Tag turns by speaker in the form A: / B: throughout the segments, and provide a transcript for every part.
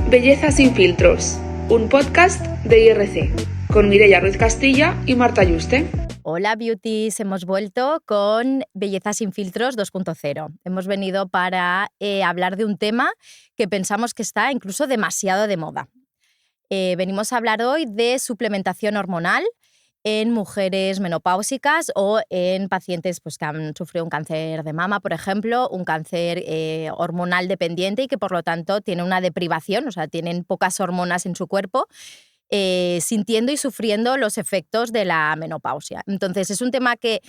A: Belleza sin filtros, un podcast de IRC, con Mireia Ruiz Castilla y Marta Yuste.
B: Hola beauties, hemos vuelto con Belleza sin filtros 2.0. Hemos venido para hablar de un tema que pensamos que está incluso demasiado de moda. Venimos a hablar hoy de suplementación hormonal en mujeres menopáusicas o en pacientes pues, que han sufrido un cáncer de mama, por ejemplo, un cáncer hormonal dependiente y que por lo tanto tienen una deprivación, o sea, tienen pocas hormonas en su cuerpo, sintiendo y sufriendo los efectos de la menopausia. Entonces, es un tema que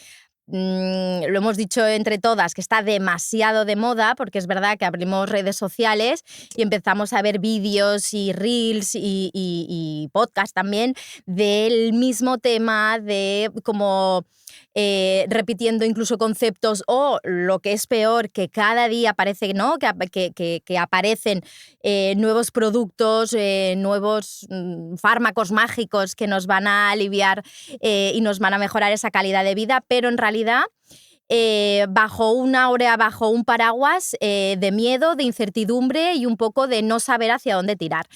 B: lo hemos dicho entre todas, que está demasiado de moda, porque es verdad que abrimos redes sociales y empezamos a ver vídeos y reels y podcast también del mismo tema, de como repitiendo incluso conceptos o lo que es peor, que cada día parece, ¿no? que aparecen nuevos productos, nuevos fármacos mágicos que nos van a aliviar y nos van a mejorar esa calidad de vida, pero en realidad bajo una aurea, bajo un paraguas de miedo, de incertidumbre y un poco de no saber hacia dónde tirar.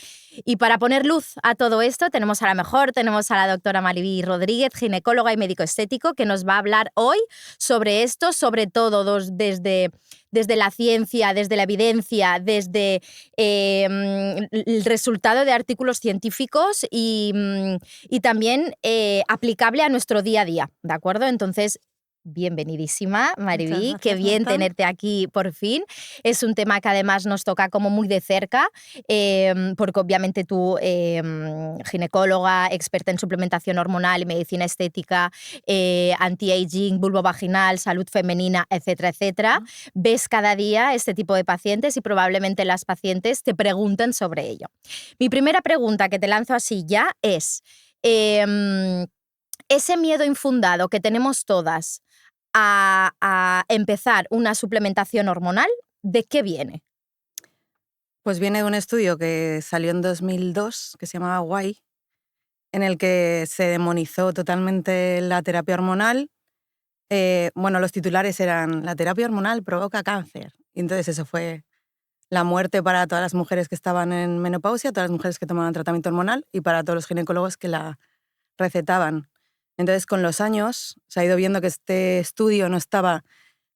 B: Y para poner luz a todo esto tenemos a la doctora Mariví Rodríguez, ginecóloga y médico estético, que nos va a hablar hoy sobre esto, sobre todo desde la ciencia, desde la evidencia, desde el resultado de artículos científicos y también aplicable a nuestro día a día, ¿de acuerdo? Entonces, bienvenidísima, Mariví, qué bien
C: Marta.
B: tenerte aquí por fin. Es un tema que además nos toca como muy de cerca, porque obviamente tú, ginecóloga, experta en suplementación hormonal y medicina estética, anti-aging, vulvovaginal, salud femenina, etcétera, etcétera, ves cada día este tipo de pacientes y probablemente las pacientes te pregunten sobre ello. Mi primera pregunta que te lanzo así ya es, ese miedo infundado que tenemos todas a empezar una suplementación hormonal, ¿de qué viene?
C: Pues viene de un estudio que salió en 2002, que se llamaba Why, en el que se demonizó totalmente la terapia hormonal. Los titulares eran: la terapia hormonal provoca cáncer. Y entonces eso fue la muerte para todas las mujeres que estaban en menopausia, todas las mujeres que tomaban tratamiento hormonal y para todos los ginecólogos que la recetaban. Entonces, con los años se ha ido viendo que este estudio no estaba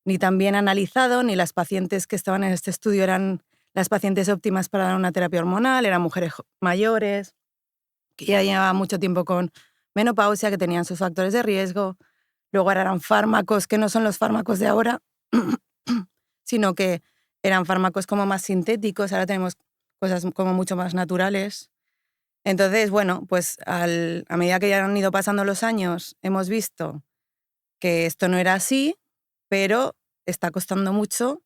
C: ni tan bien analizado, ni las pacientes que estaban en este estudio eran las pacientes óptimas para dar una terapia hormonal, eran mujeres mayores, que ya llevaban mucho tiempo con menopausia, que tenían sus factores de riesgo. Luego eran fármacos que no son los fármacos de ahora, sino que eran fármacos como más sintéticos, ahora tenemos cosas como mucho más naturales. Entonces, pues a medida que ya han ido pasando los años, hemos visto que esto no era así, pero está costando mucho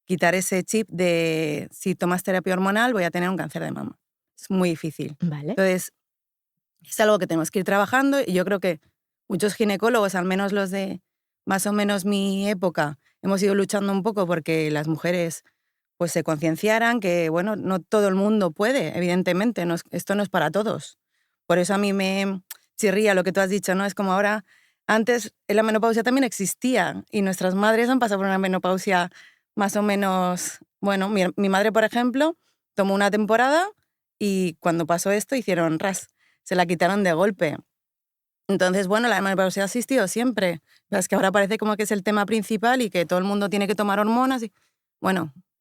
C: quitar ese chip de si tomas terapia hormonal voy a tener un cáncer de mama. Es muy difícil.
B: Vale.
C: Entonces, es algo que tenemos que ir trabajando y yo creo que muchos ginecólogos, al menos los de más o menos mi época, hemos ido luchando un poco porque las mujeres pues se concienciaran que, no todo el mundo puede, evidentemente, esto no es para todos. Por eso a mí me chirría lo que tú has dicho, ¿no? Es como ahora, antes la menopausia también existía y nuestras madres han pasado por una menopausia más o menos, mi madre, por ejemplo, tomó una temporada y cuando pasó esto hicieron ras, se la quitaron de golpe. Entonces, la menopausia ha existido siempre. Es que ahora parece como que es el tema principal y que todo el mundo tiene que tomar hormonas.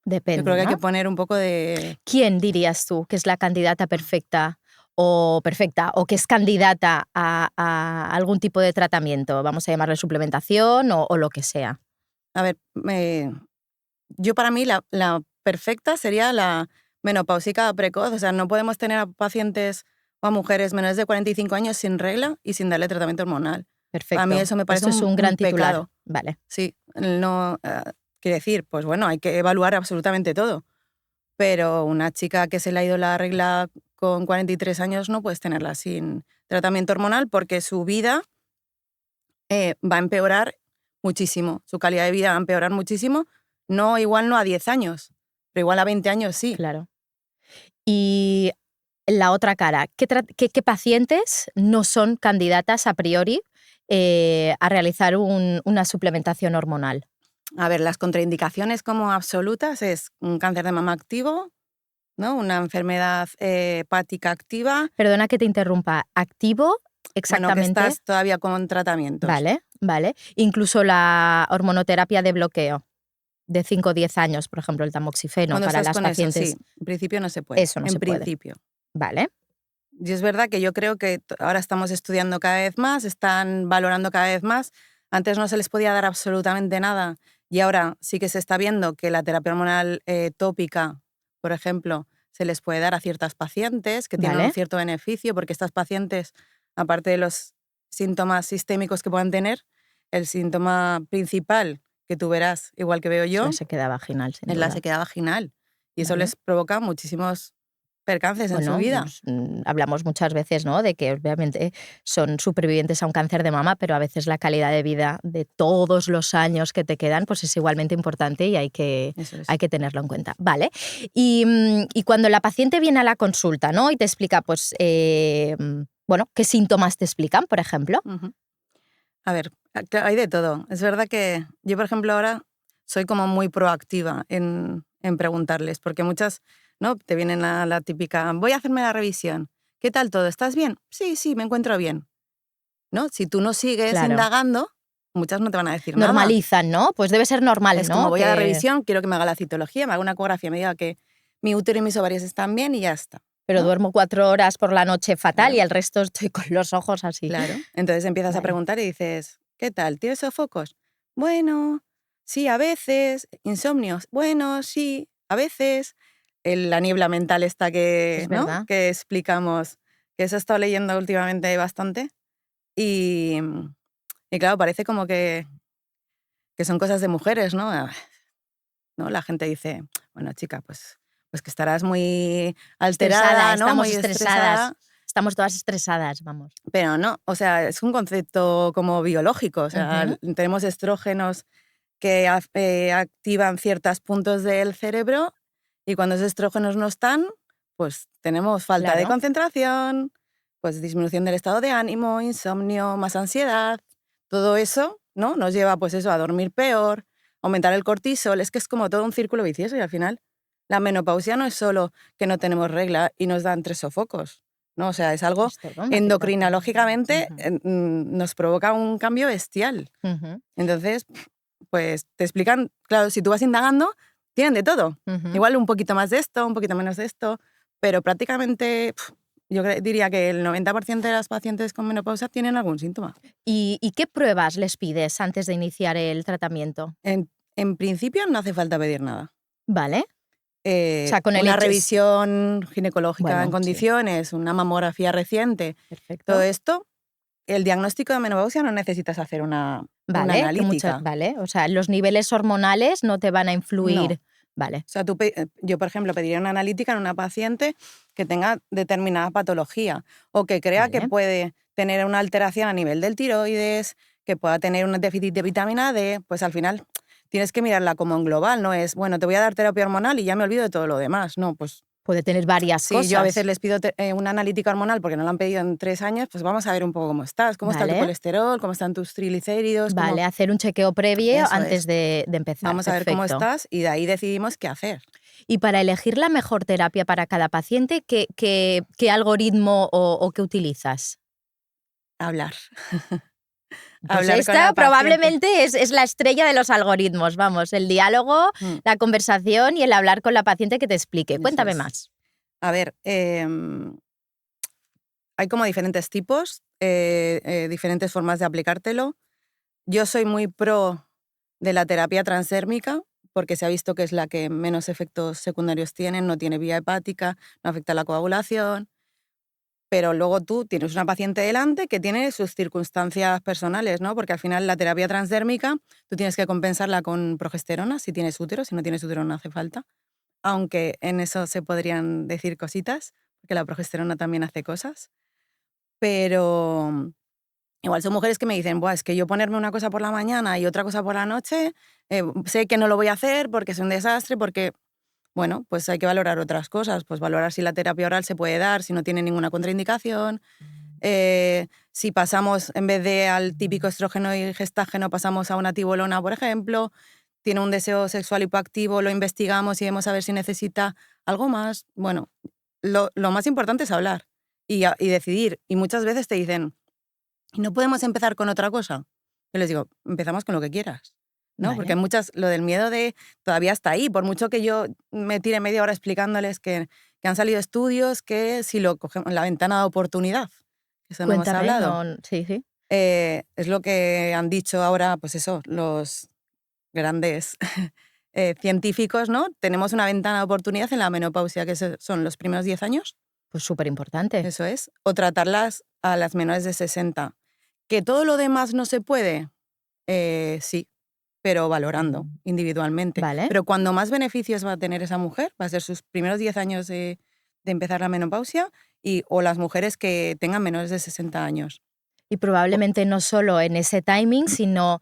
B: Depende,
C: yo creo que hay
B: ¿no?
C: que poner un poco de...
B: ¿Quién dirías tú que es la candidata perfecta o que es candidata a algún tipo de tratamiento? Vamos a llamarle suplementación o lo que sea.
C: A ver, yo para mí la perfecta sería la menopáusica precoz. O sea, no podemos tener a pacientes o a mujeres menores de 45 años sin regla y sin darle tratamiento hormonal.
B: Perfecto.
C: Para mí eso me parece
B: Esto es un gran titular.
C: pecado.
B: Vale.
C: Sí, no, quiere decir, pues hay que evaluar absolutamente todo. Pero una chica que se le ha ido la regla con 43 años no puedes tenerla sin tratamiento hormonal porque su vida va a empeorar muchísimo. Su calidad de vida va a empeorar muchísimo. Igual no a 10 años, pero igual a 20 años sí.
B: Claro. Y la otra cara, ¿qué pacientes no son candidatas a priori a realizar una suplementación hormonal?
C: A ver, las contraindicaciones como absolutas es un cáncer de mama activo, ¿no? Una enfermedad hepática activa.
B: Perdona que te interrumpa. ¿Activo
C: Bueno, que
B: exactamente?
C: estás todavía con tratamientos.
B: Vale. Incluso la hormonoterapia de bloqueo de 5 o 10 años, por ejemplo, el tamoxifeno
C: Cuando
B: para
C: estás
B: las
C: con
B: pacientes.
C: eso, sí. En principio no se puede.
B: Eso no
C: en
B: se puede.
C: principio.
B: Vale.
C: Y es verdad que yo creo que ahora estamos estudiando cada vez más, están valorando cada vez más. Antes no se les podía dar absolutamente nada y ahora sí que se está viendo que la terapia hormonal tópica, por ejemplo, se les puede dar a ciertas pacientes que tienen
B: Vale.
C: un cierto beneficio, porque estas pacientes, aparte de los síntomas sistémicos que puedan tener, el síntoma principal que tú verás, igual que veo
B: Es
C: yo,
B: la sequedad vaginal, sin
C: es la
B: duda.
C: sequedad vaginal. Y eso
B: Vale.
C: les provoca muchísimos percances en su
B: Bueno,
C: vida.
B: hablamos muchas veces, ¿no?, de que obviamente son supervivientes a un cáncer de mama, pero a veces la calidad de vida de todos los años que te quedan pues es igualmente importante y hay que tenerlo en cuenta. Vale. Y cuando la paciente viene a la consulta, ¿no?, y te explica, pues, bueno, ¿qué síntomas te explican, por ejemplo?
C: A ver, hay de todo. Es verdad que yo, por ejemplo, ahora soy como muy proactiva en preguntarles, porque muchas, ¿no?, te vienen a la típica, voy a hacerme la revisión. ¿Qué tal todo? ¿Estás bien? Sí, me encuentro bien. ¿No? Si tú no sigues
B: Claro.
C: indagando, muchas no te van a decir nada.
B: Normalizan, ¿no? Pues debe ser normal,
C: Es
B: ¿no?
C: como voy a la revisión, quiero que me haga la citología, me haga una ecografía, me diga que mi útero y mis ovarios están bien y ya está.
B: Pero
C: ¿no?
B: duermo 4 horas por la noche fatal
C: Claro.
B: y el resto estoy con los ojos así.
C: Claro. Entonces empiezas a preguntar y dices, ¿qué tal? ¿Tienes sofocos? Bueno, sí, a veces. ¿Insomnios? Bueno, sí, a veces. La niebla mental esta que,
B: Es
C: ¿no?,
B: verdad.
C: que explicamos, que eso he estado leyendo últimamente bastante. Y claro, parece como que son cosas de mujeres, ¿no? ¿No? La gente dice, bueno, chica, pues que estarás muy alterada, ¿no?
B: Estamos
C: Muy
B: estresadas. Estamos todas estresadas, vamos.
C: Pero no, o sea, es un concepto como biológico. O sea, tenemos estrógenos que activan ciertos puntos del cerebro y cuando esos estrógenos no están, pues tenemos falta de concentración, pues disminución del estado de ánimo, insomnio, más ansiedad. Todo eso, ¿no?, nos lleva pues eso, a dormir peor, aumentar el cortisol. Es que es como todo un círculo vicioso y al final la menopausia no es solo que no tenemos regla y nos dan 3 sofocos. No, o sea, es algo endocrinológicamente nos provoca un cambio bestial. Entonces, pues te explican, claro, si tú vas indagando, tienen de todo. Igual un poquito más de esto, un poquito menos de esto, pero prácticamente yo diría que el 90% de las pacientes con menopausia tienen algún síntoma.
B: ¿Y qué pruebas les pides antes de iniciar el tratamiento?
C: En principio no hace falta pedir nada.
B: Vale. O sea, con
C: una revisión ginecológica en condiciones, una mamografía reciente,
B: Perfecto.
C: todo esto, el diagnóstico de menopausia no necesitas hacer una analítica.
B: Vale, o sea, los niveles hormonales no te van a influir.
C: No.
B: Vale.
C: O sea, yo, por ejemplo, pediría una analítica en una paciente que tenga determinada patología o que crea que puede tener una alteración a nivel del tiroides, que pueda tener un déficit de vitamina D, pues al final tienes que mirarla como en global, no es, bueno, te voy a dar terapia hormonal y ya me olvido de todo lo demás. No, pues
B: puede tener varias cosas.
C: Sí, yo a veces les pido una analítica hormonal porque no la han pedido en 3 años, pues vamos a ver un poco cómo estás, cómo está tu colesterol, cómo están tus triglicéridos.
B: Vale, hacer un chequeo previo antes de empezar.
C: Vamos a ver cómo estás y de ahí decidimos qué hacer.
B: Y para elegir la mejor terapia para cada paciente, ¿qué algoritmo o qué utilizas?
C: Hablar.
B: Pues esta probablemente es la estrella de los algoritmos, vamos, el diálogo, la conversación y el hablar con la paciente que te explique. Cuéntame más.
C: A ver, hay como diferentes tipos, diferentes formas de aplicártelo. Yo soy muy pro de la terapia transdérmica porque se ha visto que es la que menos efectos secundarios tiene, no tiene vía hepática, no afecta a la coagulación. Pero luego tú tienes una paciente delante que tiene sus circunstancias personales, ¿no? Porque al final la terapia transdérmica tú tienes que compensarla con progesterona si tienes útero, si no tienes útero no hace falta. Aunque en eso se podrían decir cositas, porque la progesterona también hace cosas. Pero igual son mujeres que me dicen, es que yo ponerme una cosa por la mañana y otra cosa por la noche, sé que no lo voy a hacer porque es un desastre, porque... Bueno, pues hay que valorar otras cosas, pues valorar si la terapia oral se puede dar, si no tiene ninguna contraindicación, si pasamos, en vez de al típico estrógeno y gestágeno, pasamos a una tibolona, por ejemplo, tiene un deseo sexual hipoactivo, lo investigamos y vemos a ver si necesita algo más. Bueno, lo más importante es hablar y decidir. Y muchas veces te dicen, ¿y no podemos empezar con otra cosa? Yo les digo, empezamos con lo que quieras, ¿no? Porque
B: Vale.
C: lo del miedo de todavía está ahí, por mucho que yo me tire media hora explicándoles que han salido estudios que si lo cogemos, la ventana de oportunidad, eso no hemos
B: Cuéntame,
C: hablado,
B: no, sí, sí.
C: es lo que han dicho ahora, pues eso, los grandes científicos, ¿no? Tenemos una ventana de oportunidad en la menopausia, que son los primeros 10 años,
B: Pues súper importante.
C: eso es, o tratarlas a las menores de 60. ¿Que todo lo demás no se puede? Sí, pero valorando individualmente.
B: Vale.
C: Pero cuando más beneficios va a tener esa mujer, va a ser sus primeros 10 años de empezar la menopausia o las mujeres que tengan menores de 60 años.
B: Y probablemente no solo en ese timing, sino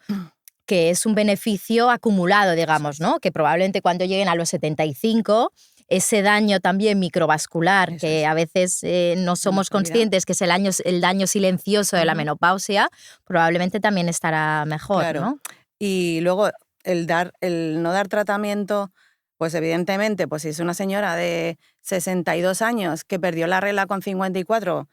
B: que es un beneficio acumulado, digamos, ¿no? Que probablemente cuando lleguen a los 75, ese daño también microvascular,
C: Eso
B: que
C: es,
B: a veces no
C: se nos
B: somos
C: olvida.
B: conscientes que es el daño silencioso de la
C: Ujú.
B: menopausia, probablemente también estará mejor,
C: Claro.
B: ¿no?
C: Y luego el no dar tratamiento, pues evidentemente, pues si es una señora de 62 años que perdió la regla con 54,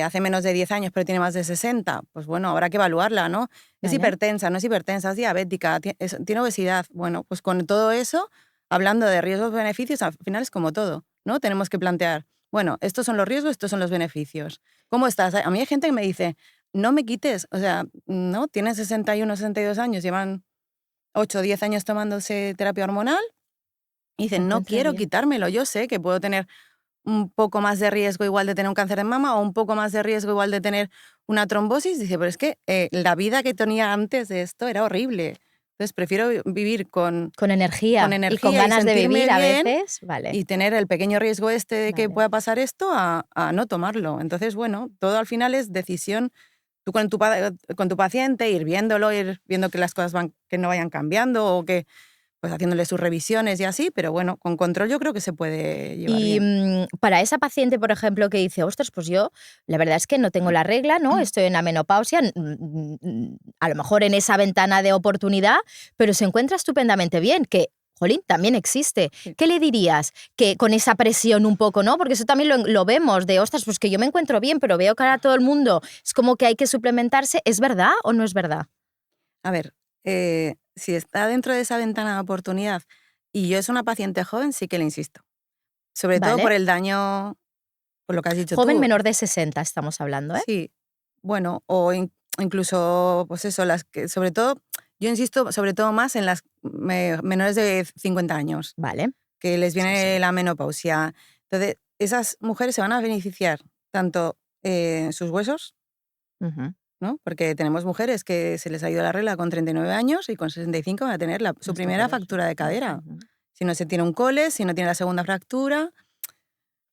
C: hace menos de 10 años, pero tiene más de 60, pues bueno, habrá que evaluarla, ¿no? Es
B: Vale.
C: hipertensa, no es hipertensa, es diabética, tiene obesidad. Bueno, pues con todo eso, hablando de riesgos-beneficios, al final es como todo, ¿no? Tenemos que plantear, bueno, estos son los riesgos, estos son los beneficios. ¿Cómo estás? A mí hay gente que me dice, no me quites, o sea, no, tienen 61, 62 años, llevan 8 o 10 años tomándose terapia hormonal y
B: Se
C: dicen, no
B: encuentra
C: quiero
B: bien.
C: quitármelo, yo sé que puedo tener un poco más de riesgo igual de tener un cáncer de mama o un poco más de riesgo igual de tener una trombosis. Dice, pero es que la vida que tenía antes de esto era horrible. Entonces prefiero vivir con
B: Con energía y con
C: energía y
B: ganas de
C: sentirme
B: vivir a
C: bien
B: veces. Vale,
C: y tener el pequeño riesgo este de que
B: vale.
C: pueda pasar esto a no tomarlo. Entonces, bueno, todo al final es decisión. Tú con tu paciente, ir viéndolo, ir viendo que las cosas que no vayan cambiando o que pues haciéndole sus revisiones y así, pero bueno, con control yo creo que se puede llevar
B: Y
C: bien.
B: para esa paciente, por ejemplo, que dice, ostras, pues yo la verdad es que no tengo la regla, ¿no? Estoy en la menopausia, a lo mejor en esa ventana de oportunidad, pero se encuentra estupendamente bien, que, jolín, también existe.
C: Sí.
B: ¿Qué le dirías? Que con esa presión un poco, ¿no? Porque eso también lo vemos, de, ostras, pues que yo me encuentro bien, pero veo que ahora todo el mundo es como que hay que suplementarse. ¿Es verdad o no es verdad?
C: A ver, si está dentro de esa ventana de oportunidad y yo es una paciente joven, sí que le insisto. Sobre todo
B: ¿Vale?
C: por el daño, por lo que has dicho
B: Joven
C: tú.
B: menor de 60 estamos hablando, ¿eh?
C: Sí, bueno, incluso, pues eso, las que, sobre todo, yo insisto sobre todo más en las menores de 50 años,
B: Vale,
C: que les
B: sí, sí.
C: viene la menopausia. Entonces, esas mujeres se van a beneficiar tanto sus huesos,
B: Ujú.
C: ¿no? Porque tenemos mujeres que se les ha ido la regla con 39 años y con 65 van a tener su primera
B: Osteoporosis.
C: fractura de cadera.
B: Ujú.
C: Si no se tiene un cole, si no tiene la segunda fractura,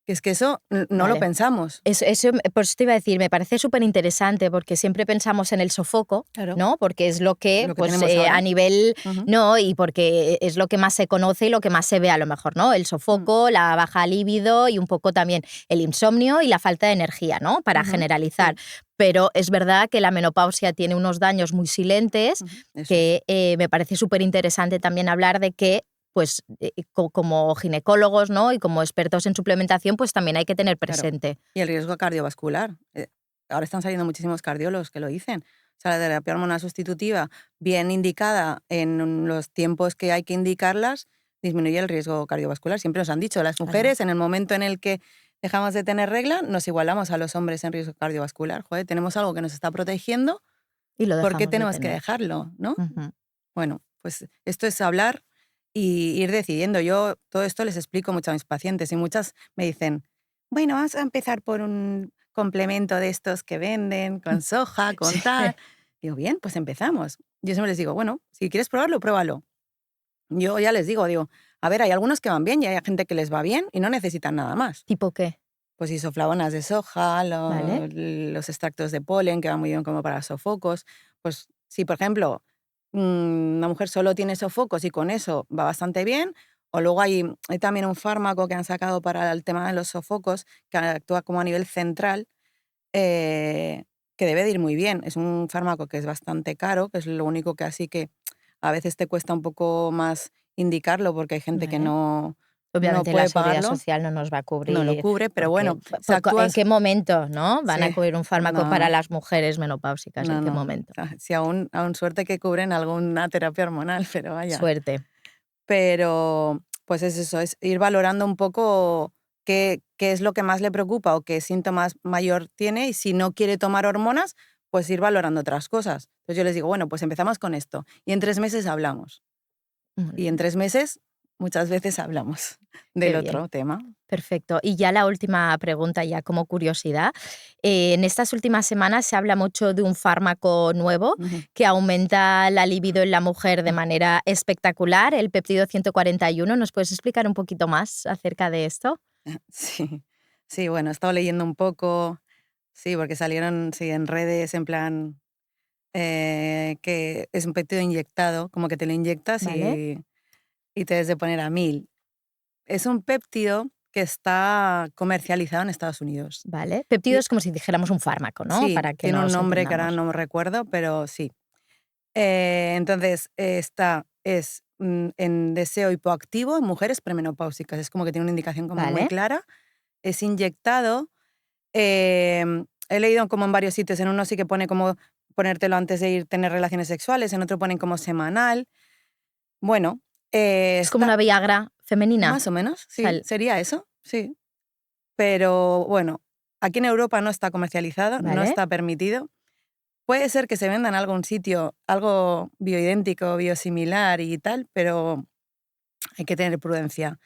C: que es que eso no lo
B: Vale.
C: pensamos.
B: Por eso te iba a decir, me parece súper interesante porque siempre pensamos en el sofoco,
C: Claro.
B: ¿no? Porque es lo que,
C: Lo que
B: pues
C: tenemos
B: a
C: ahora.
B: nivel,
C: Ujú.
B: no, y porque es lo que más se conoce y lo que más se ve a lo mejor, ¿no? El
C: Mm.
B: sofoco, la baja libido y un poco también el insomnio y la falta de energía, ¿no? Para
C: Ujú.
B: generalizar.
C: Sí.
B: Pero es verdad que la menopausia tiene unos daños muy silentes
C: Ujú. Eso es.
B: que me parece súper interesante también hablar de que pues como ginecólogos, ¿no? Y como expertos en suplementación, pues también hay que tener
C: Claro.
B: presente.
C: Y el riesgo cardiovascular. Ahora están saliendo muchísimos cardiólogos que lo dicen. O sea, la terapia hormonal sustitutiva, bien indicada en los tiempos que hay que indicarlas, disminuye el riesgo cardiovascular. Siempre nos han dicho, las
B: Claro.
C: mujeres, en el momento en el que dejamos de tener regla, nos igualamos a los hombres en riesgo cardiovascular. Joder, tenemos algo que nos está protegiendo,
B: Y lo
C: ¿por qué
B: dejamos de
C: tenemos que
B: tener.
C: dejarlo? ¿No?
B: Ujú.
C: Bueno, pues esto es hablar y ir decidiendo. Yo todo esto les explico mucho a mis pacientes y muchas me dicen, bueno, vamos a empezar por un complemento de estos que venden, con soja,
B: Sí.
C: con tal. Digo, bien, pues empezamos. Yo siempre les digo, bueno, si quieres probarlo, pruébalo. Yo ya les digo, a ver, hay algunos que van bien y hay gente que les va bien y no necesitan nada más.
B: ¿Tipo qué?
C: Pues isoflavonas de soja,
B: ¿Vale?
C: los extractos de polen, que van muy bien como para sofocos. Pues si, por ejemplo, una mujer solo tiene sofocos y con eso va bastante bien, o luego hay también un fármaco que han sacado para el tema de los sofocos, que actúa como a nivel central, eh, que debe de ir muy bien. Es un fármaco que es bastante caro, que es lo único que así que a veces te cuesta un poco más indicarlo, porque hay gente que
B: ¿Vale? Obviamente
C: no
B: la
C: puede
B: Seguridad
C: pagarlo,
B: Social no nos va a cubrir.
C: no lo cubre, pero bueno, si
B: ¿En
C: actúas...
B: qué momento, no? ¿Van a
C: Sí,
B: cubrir un fármaco para
C: no,
B: las mujeres menopáusicas? ¿En
C: no,
B: qué
C: no.
B: momento?
C: O sea, si aún suerte que cubren alguna terapia hormonal, pero vaya.
B: Suerte.
C: Pero pues es eso, es ir valorando un poco qué es lo que más le preocupa o qué síntomas mayor tiene, y si no quiere tomar hormonas, pues ir valorando otras cosas. Entonces yo les digo, bueno, pues empezamos con esto y en 3 meses hablamos.
B: Muy
C: Y en
B: bien.
C: 3 meses muchas veces hablamos del
B: Qué bien.
C: otro tema.
B: Perfecto. Y ya la última pregunta, ya como curiosidad. En estas últimas semanas se habla mucho de un fármaco nuevo
C: Ujú.
B: que aumenta la libido en la mujer de manera espectacular, el péptido 141. ¿Nos puedes explicar un poquito más acerca de esto?
C: Sí, sí, bueno, he estado leyendo un poco, sí, porque salieron sí, en redes en plan que es un péptido inyectado, como que te lo inyectas
B: ¿Vale?
C: y te debes de poner a 1000. Es un péptido que está comercializado en Estados Unidos.
B: ¿Vale? Péptido
C: Y
B: es como si dijéramos un fármaco, ¿no?
C: sí,
B: Para que
C: tiene un
B: nos
C: nombre que ahora
B: entendamos.
C: no me recuerdo, pero sí. Entonces, es en deseo hipoactivo en mujeres premenopáusicas. Es como que tiene una indicación como muy
B: ¿Vale?
C: clara. Es inyectado. He leído como en varios sitios, en uno sí que pone como ponértelo antes de ir tener relaciones sexuales, en otro ponen como semanal. Bueno,
B: Es como
C: está
B: una Viagra femenina.
C: más o menos,
B: O sea,
C: sí, sería eso, sí. Pero bueno, aquí en Europa no está comercializado, no
B: ¿vale?
C: está permitido. Puede ser que se venda en algún sitio algo bioidéntico, biosimilar y tal, pero hay que tener prudencia.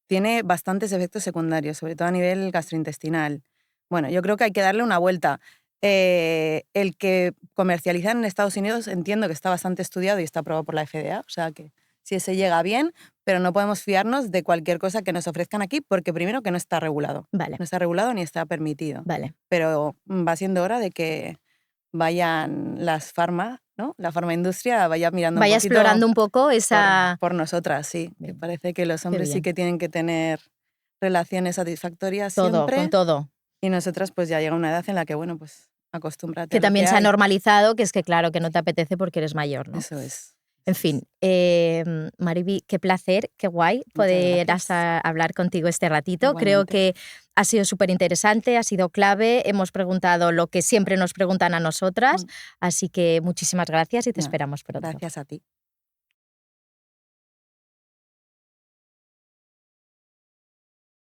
C: Tiene bastantes efectos secundarios, sobre todo a nivel gastrointestinal. Bueno, yo creo que hay que darle una vuelta. El que comercializan en Estados Unidos entiendo que está bastante estudiado y está aprobado por la FDA, o sea que si ese llega bien, pero no podemos fiarnos de cualquier cosa que nos ofrezcan aquí porque primero que no está regulado.
B: Vale,
C: No está regulado ni está permitido.
B: vale.
C: Pero va siendo hora de que vayan las farma, ¿no? La farmaindustria vaya mirando un
B: Vaya
C: poquito
B: explorando un poco esa...
C: por nosotras, sí. Que
B: Bien,
C: parece que los
B: qué
C: hombres sí
B: bien.
C: que tienen que tener relaciones satisfactorias
B: Todo, con
C: siempre,
B: todo.
C: y nosotras pues ya llega una edad en la que, bueno, pues acostúmbrate
B: Que
C: a lo
B: también
C: que
B: se ha
C: hay.
B: normalizado, que es que claro, que no te
C: Sí,
B: apetece porque eres mayor, ¿no?
C: eso es.
B: En
C: Eso
B: fin,
C: es.
B: Mariby, qué placer, qué guay
C: Muchas
B: poder
C: gracias.
B: hablar contigo este ratito. Creo
C: Igualmente.
B: que ha sido súper interesante, ha sido clave. Hemos preguntado lo que siempre nos preguntan a nosotras,
C: Mm,
B: así que muchísimas gracias y te
C: nada,
B: esperamos pronto.
C: gracias a ti.